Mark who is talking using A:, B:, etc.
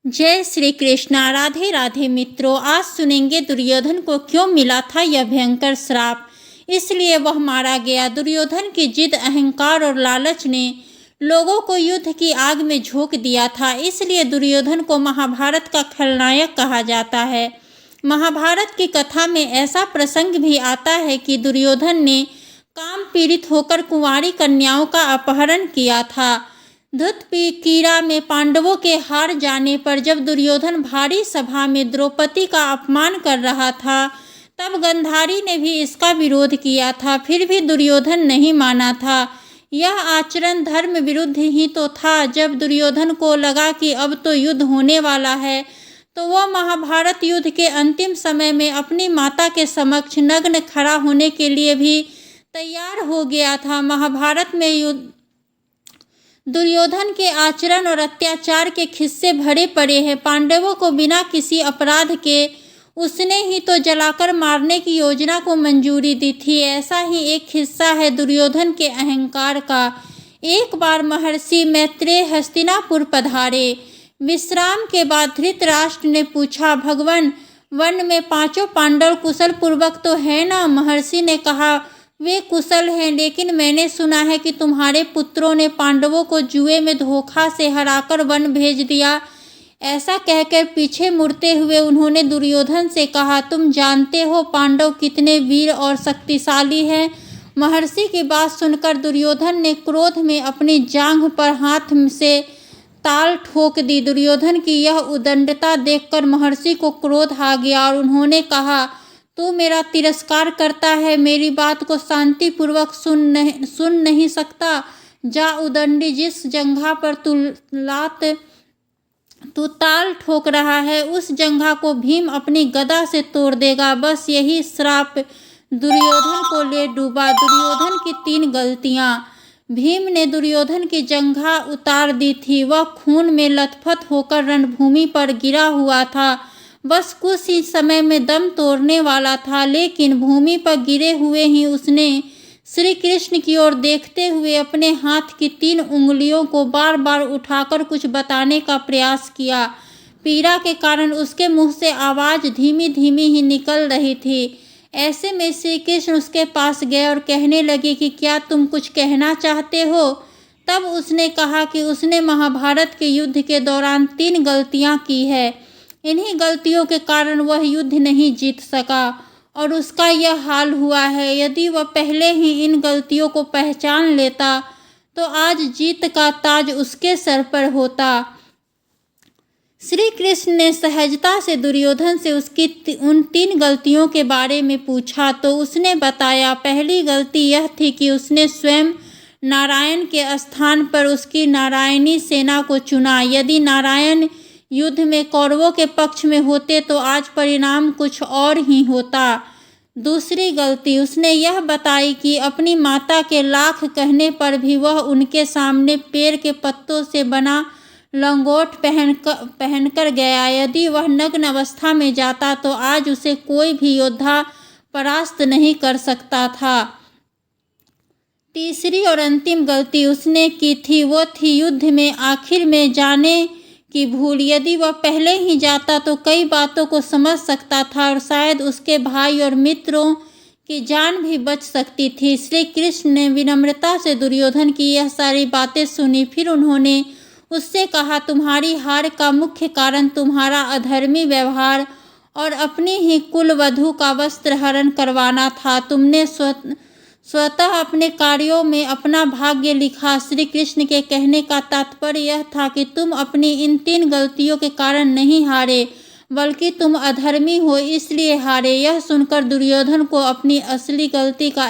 A: जय श्री कृष्णा। राधे राधे मित्रों, आज सुनेंगे दुर्योधन को क्यों मिला था यह भयंकर श्राप, इसलिए वह मारा गया। दुर्योधन की जिद, अहंकार और लालच ने लोगों को युद्ध की आग में झोंक दिया था, इसलिए दुर्योधन को महाभारत का खलनायक कहा जाता है। महाभारत की कथा में ऐसा प्रसंग भी आता है कि दुर्योधन ने काम पीड़ित होकर कुंवारी कन्याओं का अपहरण किया था। धूतकीरा में पांडवों के हार जाने पर जब दुर्योधन भारी सभा में द्रौपदी का अपमान कर रहा था, तब गंधारी ने भी इसका विरोध किया था, फिर भी दुर्योधन नहीं माना था। यह आचरण धर्म विरुद्ध ही तो था। जब दुर्योधन को लगा कि अब तो युद्ध होने वाला है, तो वह महाभारत युद्ध के अंतिम समय में अपनी माता के समक्ष नग्न खड़ा होने के लिए भी तैयार हो गया था। महाभारत में दुर्योधन के आचरण और अत्याचार के किस्से भरे पड़े हैं। पांडवों को बिना किसी अपराध के उसने ही तो जलाकर मारने की योजना को मंजूरी दी थी। ऐसा ही एक हिस्सा है दुर्योधन के अहंकार का। एक बार महर्षि मैत्रेय हस्तिनापुर पधारे। विश्राम के बाद धृतराष्ट्र ने पूछा, भगवान, वन में पांचों पांडव कुशल पूर्वक तो है ना? महर्षि ने कहा, वे कुशल हैं, लेकिन मैंने सुना है कि तुम्हारे पुत्रों ने पांडवों को जुए में धोखा से हराकर वन भेज दिया। ऐसा कहकर पीछे मुड़ते हुए उन्होंने दुर्योधन से कहा, तुम जानते हो पांडव कितने वीर और शक्तिशाली हैं? महर्षि की बात सुनकर दुर्योधन ने क्रोध में अपनी जांघ पर हाथ से ताल ठोक दी। दुर्योधन की यह उद्दंडता देखकर महर्षि को क्रोध आ गया और उन्होंने कहा, तू मेरा तिरस्कार करता है, मेरी बात को शांतिपूर्वक सुन नहीं सकता? जा उदंडी, जिस जंघा पर तू ताल ठोक रहा है, उस जंघा को भीम अपनी गदा से तोड़ देगा। बस यही श्राप दुर्योधन को ले डूबा। दुर्योधन की 3 गलतियां। भीम ने दुर्योधन की जंघा उतार दी थी। वह खून में लथपथ होकर रणभूमि पर गिरा हुआ था, बस कुछ ही समय में दम तोड़ने वाला था, लेकिन भूमि पर गिरे हुए ही उसने श्री कृष्ण की ओर देखते हुए अपने हाथ की 3 उंगलियों को बार बार उठाकर कुछ बताने का प्रयास किया। पीड़ा के कारण उसके मुंह से आवाज़ धीमी धीमी ही निकल रही थी। ऐसे में श्री कृष्ण उसके पास गए और कहने लगे कि क्या तुम कुछ कहना चाहते हो? तब उसने कहा कि उसने महाभारत के युद्ध के दौरान 3 गलतियां की है। इन्हीं गलतियों के कारण वह युद्ध नहीं जीत सका और उसका यह हाल हुआ है। यदि वह पहले ही इन गलतियों को पहचान लेता, तो आज जीत का ताज उसके सर पर होता। श्री कृष्ण ने सहजता से दुर्योधन से उसकी उन 3 गलतियों के बारे में पूछा, तो उसने बताया, पहली गलती यह थी कि उसने स्वयं नारायण के स्थान पर उसकी नारायणी सेना को चुना। यदि नारायण युद्ध में कौरवों के पक्ष में होते तो आज परिणाम कुछ और ही होता। दूसरी गलती उसने यह बताई कि अपनी माता के लाख कहने पर भी वह उनके सामने पेड़ के पत्तों से बना लंगोट पहनकर गया। यदि वह नग्न अवस्था में जाता तो आज उसे कोई भी योद्धा परास्त नहीं कर सकता था। तीसरी और अंतिम गलती उसने की थी, वो थी युद्ध में आखिर में जाने की भूल। यदि वह पहले ही जाता तो कई बातों को समझ सकता था और शायद उसके भाई और मित्रों की जान भी बच सकती थी। श्री कृष्ण ने विनम्रता से दुर्योधन की यह सारी बातें सुनी। फिर उन्होंने उससे कहा, तुम्हारी हार का मुख्य कारण तुम्हारा अधर्मी व्यवहार और अपनी ही कुलवधू का वस्त्र हरण करवाना था। तुमने स्वतः अपने कार्यों में अपना भाग्य लिखा। श्री कृष्ण के कहने का तात्पर्य यह था कि तुम अपनी इन 3 गलतियों के कारण नहीं हारे, बल्कि तुम अधर्मी हो इसलिए हारे। यह सुनकर दुर्योधन को अपनी असली गलती का